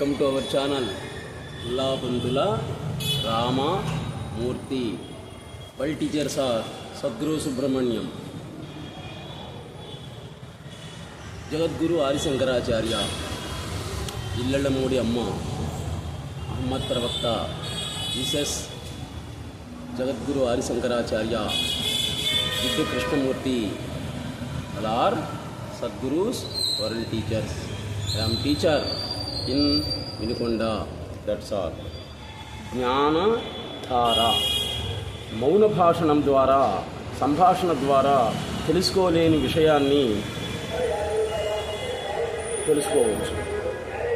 Welcome to our channel Ullapantula Ramamurthy. World teachers are Sadguru Subrahmanyam, Jagadguru Adi Shankaracharya, Jillellamudi Amma, Ahmad ప్రవక్త, Jesus, Jagadguru Adi Shankaracharya, Jiddu Krishnamurti, all are Sadgurus, world teachers. I am teacher in Vinikonda. That's all. జ్ఞానధార మౌన భాషణం ద్వారా, సంభాషణ ద్వారా తెలుసుకోలేని విషయాన్ని తెలుసుకోవచ్చు.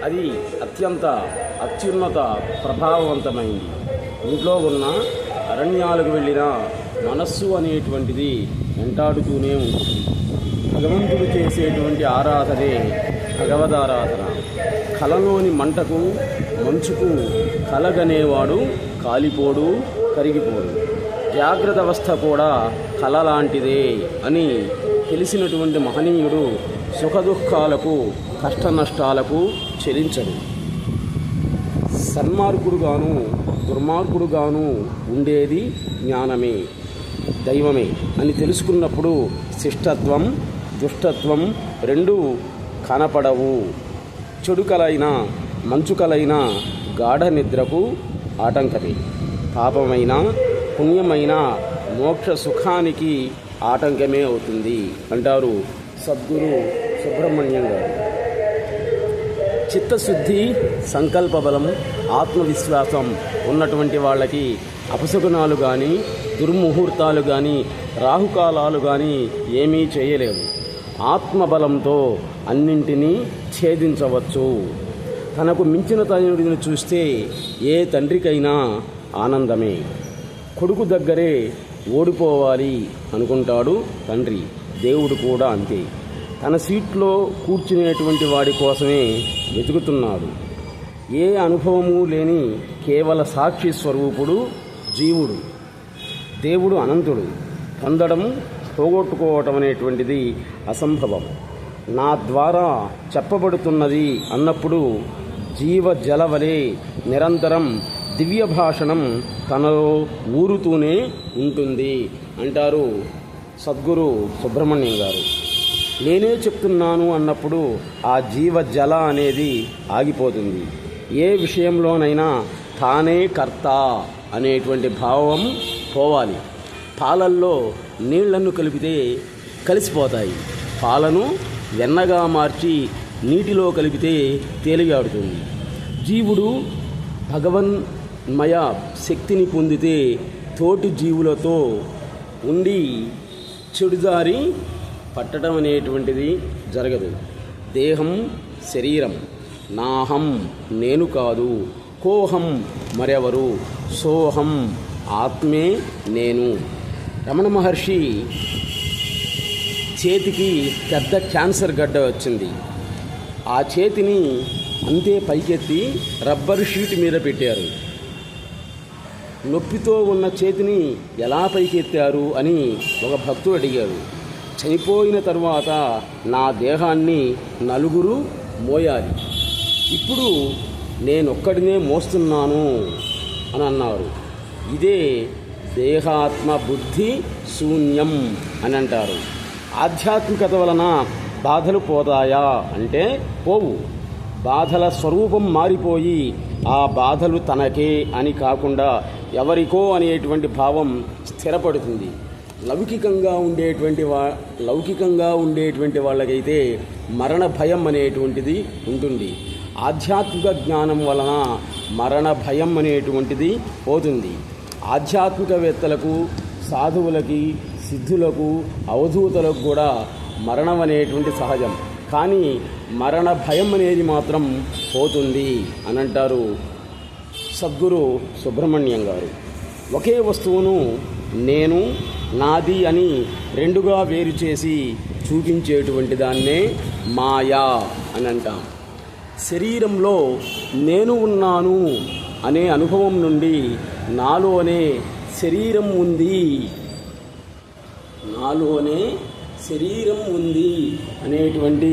అది అత్యున్నత ప్రభావవంతమైంది. ఇంట్లో ఉన్న అరణ్యాలకు వెళ్ళిన మనస్సు అనేటువంటిది వెంటాడుతూనే ఉంటుంది. భగవంతుడు చేసేటువంటి ఆరాధనే భగవదారాధన. కలలోని మంటకు మంచుకు కలగనేవాడు కాలిపోడు, కరిగిపోడు. జాగ్రత్త అవస్థ కూడా కల లాంటిదే అని తెలిసినటువంటి మహనీయుడు సుఖదుఖాలకు, కష్ట నష్టాలకు చెలించడు. సన్మార్గుడుగాను దుర్మార్గుడుగాను ఉండేది జ్ఞానమే, దైవమే అని తెలుసుకున్నప్పుడు శిష్టత్వం, దుష్టత్వం రెండూ కనపడవు. చెడు కలైన, మంచు కలైన గాఢ నిద్రకు ఆటంకమే. పాపమైన, పుణ్యమైన మోక్ష సుఖానికి ఆటంకమే అవుతుంది అంటారు సద్గురు సుబ్రహ్మణ్యం గారు. చిత్తశుద్ధి, సంకల్పబలం, ఆత్మవిశ్వాసం ఉన్నటువంటి వాళ్ళకి అపశకునాలు కానీ, దుర్ముహూర్తాలు కానీ, రాహుకాలాలు కానీ ఏమీ చేయలేవు. ఆత్మబలంతో అన్నింటినీ ఛేదించవచ్చు. తనకు మించిన తండ్రిని చూస్తే ఏ తండ్రికైనా ఆనందమే. కొడుకు దగ్గరే ఓడిపోవాలి అనుకుంటాడు తండ్రి. దేవుడు కూడా అంతే. తన సీట్లో కూర్చునేటువంటి వాడి కోసమే వెతుకుతున్నాడు. ఏ అనుభవము లేని కేవల సాక్షి స్వరూపుడు జీవుడు. దేవుడు అనంతుడు. పొందడం, పోగొట్టుకోవటం అనేటువంటిది అసంభవం. నా ద్వారా చెప్పబడుతున్నది అన్నప్పుడు జీవజల వలె నిరంతరం దివ్య భాషణం తనలో ఊరుతూనే ఉంటుంది అంటారు సద్గురు సుబ్రహ్మణ్యం గారు. నేనే చెప్తున్నాను అన్నప్పుడు ఆ జీవజల అనేది ఆగిపోతుంది. ఏ విషయంలోనైనా తానే కర్త అనేటువంటి భావం పోవాలి. పాలల్లో నీళ్లను కలిపితే కలిసిపోతాయి. పాలను వెన్నగా మార్చి నీటిలో కలిపితే తేలియాడుతుంది. జీవుడు భగవన్మయ శక్తిని పొందితే తోటి జీవులతో ఉండి చెడుదారి పట్టడం అనేటువంటిది జరగదు. దేహం, శరీరం, నాహం నేను కాదు, కోహం మరెవరు, సోహం ఆత్మే నేను. రమణ మహర్షి చేతికి పెద్ద క్యాన్సర్ గడ్డ వచ్చింది. ఆ చేతిని అంతే పైకెత్తి రబ్బర్ షీట్ మీద పెట్టారు. నొప్పితో ఉన్న చేతిని ఎలా పైకెత్తారు అని ఒక భక్తుడు అడిగారు. చనిపోయిన తరువాత నా దేహాన్ని నలుగురు మోయాలి, ఇప్పుడు నేనొక్కడినే మోస్తున్నాను అని అన్నారు. ఇదే దేహాత్మ బుద్ధి శూన్యం అని అంటారు. ఆధ్యాత్మికత వలన బాధలు పోతాయా అంటే పోవు. బాధల స్వరూపం మారిపోయి ఆ బాధలు తనకే అని కాకుండా ఎవరికో అనేటువంటి భావం స్థిరపడుతుంది. లౌకికంగా ఉండేటువంటి వాళ్ళకైతే మరణ భయం అనేటువంటిది ఉంటుంది. ఆధ్యాత్మిక జ్ఞానం వలన మరణ భయం అనేటువంటిది పోతుంది. ఆధ్యాత్మికవేత్తలకు, సాధువులకి, సిద్ధులకు, అవధూతలకు కూడా మరణం అనేటువంటి సహజం. కానీ మరణ భయం అనేది మాత్రం పోతుంది అని అంటారు సద్గురు సుబ్రహ్మణ్యం గారు. ఒకే వస్తువును నేను, నాది అని రెండుగా వేరు చేసి చూపించేటువంటి దాన్నే మాయా అని అంటాం. శరీరంలో నేను ఉన్నాను అనే అనుభవం నుండి నాలోనే శరీరం ఉంది, నాలోనే శరీరం ఉంది అనేటువంటి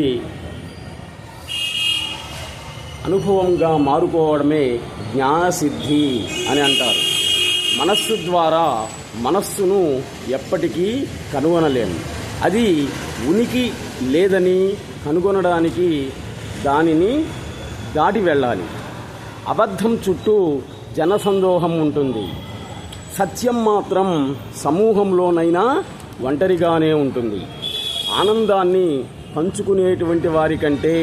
అనుభవంగా మారుకోవడమే జ్ఞానసిద్ధి అని అంటారు. మనస్సు ద్వారా మనస్సును ఎప్పటికీ కనుగొనలేము. అది ఉనికి లేదని కనుగొనడానికి దానిని దాటి వెళ్ళాలి. అబద్ధం చుట్టూ జనసందోహం ఉంటుంది. సత్యం మాత్రం సమూహంలోనైనా ఒంటరిగానే ఉంటుంది. ఆనందాన్ని పంచుకునేటువంటి వారికంటే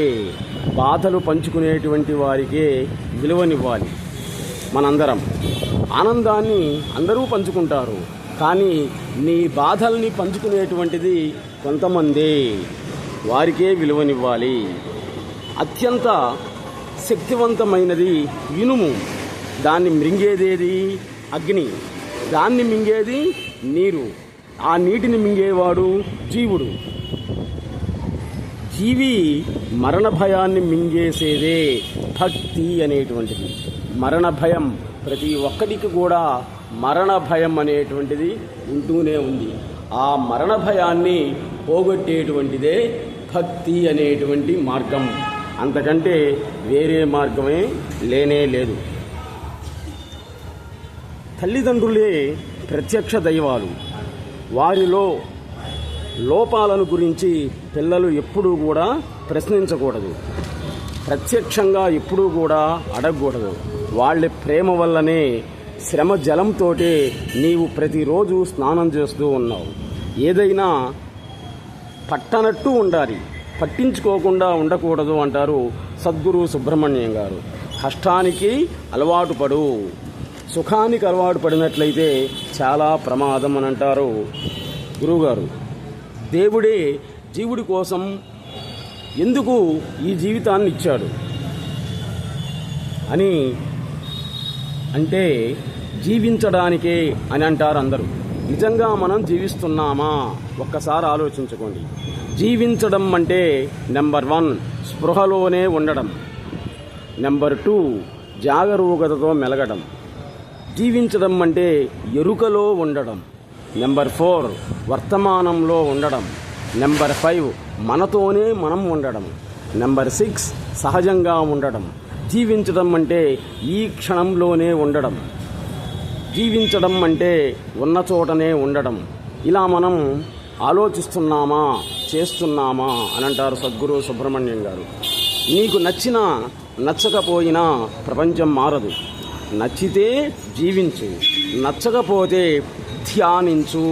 బాధలు పంచుకునేటువంటి వారికే విలువనివ్వాలి. మనందరం ఆనందాన్ని అందరూ పంచుకుంటారు, కానీ నీ బాధల్ని పంచుకునేటువంటిది కొంతమందే, వారికే విలువనివ్వాలి. అత్యంత శక్తివంతమైనది ఇనుము. దాన్ని మింగేదేది అగ్ని, దాన్ని మింగేది నీరు, ఆ నీటిని మింగేవాడు జీవుడు. జీవి మరణ భయాన్ని మింగేసేదే భక్తి అనేటువంటిది. మరణ భయం ప్రతి ఒక్కరికి కూడా మరణ భయం అనేటువంటిది ఉంటూనే ఉంది. ఆ మరణ భయాన్ని పోగొట్టేటువంటిదే భక్తి అనేటువంటి మార్గం. అంతకంటే వేరే మార్గమే లేనే లేదు. తల్లిదండ్రులే ప్రత్యక్ష దైవాలు. వారిలో లోపాలను గురించి పిల్లలు ఎప్పుడూ కూడా ప్రశ్నించకూడదు, ప్రత్యక్షంగా ఎప్పుడూ కూడా అడగకూడదు. వాళ్ళ ప్రేమ వల్లనే శ్రమ జలంతో నీవు ప్రతిరోజు స్నానం చేస్తూ ఉన్నావు. ఏదైనా పట్టనట్టు ఉండాలి, పట్టించుకోకుండా ఉండకూడదు అంటారు సద్గురు సుబ్రహ్మణ్యం గారు. కష్టానికి అలవాటు పడు, సుఖానికి అలవాటు పడినట్లయితే చాలా ప్రమాదం అని అంటారు గురువుగారు. దేవుడే జీవుడి కోసం ఎందుకు ఈ జీవితాన్ని ఇచ్చాడు అని అంటే జీవించడానికే అని అంటారు అందరూ. నిజంగా మనం జీవిస్తున్నామా ఒక్కసారి ఆలోచించుకోండి. జీవించడం అంటే నెంబర్ 1 స్పృహలోనే ఉండడం, నెంబర్ 2 జాగరూకతతో మెలగడం. జీవించడం అంటే ఎరుకలో ఉండడం, నెంబర్ 4 వర్తమానంలో ఉండడం, నెంబర్ 5 మనతోనే మనం ఉండడం, నెంబర్ 6 సహజంగా ఉండడం. జీవించడం అంటే ఈ క్షణంలోనే ఉండడం, జీవించడం అంటే ఉన్న చోటనే ఉండడం. ఇలా మనం ఆలోచిస్తున్నామా, చేస్తున్నామా అని అంటారు సద్గురు సుబ్రహ్మణ్యం గారు. నీకు నచ్చినా నచ్చకపోయినా ప్రపంచం మారదు. నచ్చితే జీవించు, నచ్చకపోతే ధ్యానించు,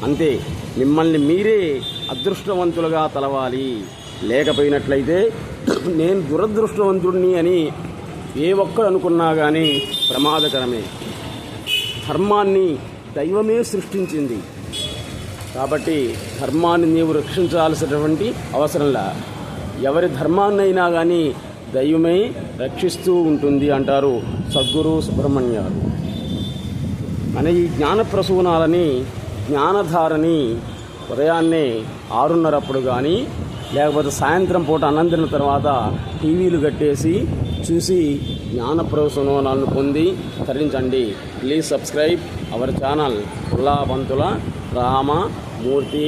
అంతే. మిమ్మల్ని మీరే అదృష్టవంతులుగా తలవాలి. లేకపోయినట్లయితే నేను దురదృష్టవంతుడిని అని ఏ ఒక్కరు అనుకున్నా కానీ ప్రమాదకరమే. ధర్మాన్ని దైవమే సృష్టించింది కాబట్టి ధర్మాన్ని నీవు రక్షించాల్సినటువంటి అవసరంలా. ఎవరి ధర్మాన్నైనా కానీ దైవమే రక్షిస్తూ ఉంటుంది అంటారు సద్గురు సుబ్రహ్మణ్యారు. మన ఈ జ్ఞాన ప్రసూనాలని, జ్ఞానధారని ఉదయాన్నే 6:30 కానీ లేకపోతే సాయంత్రం పూట అన్నం తిన్న తర్వాత టీవీలు కట్టేసి చూసి జ్ఞాన ప్రసూనాలను పొంది తరించండి. Please subscribe our channel Pullapantula Ramamurthy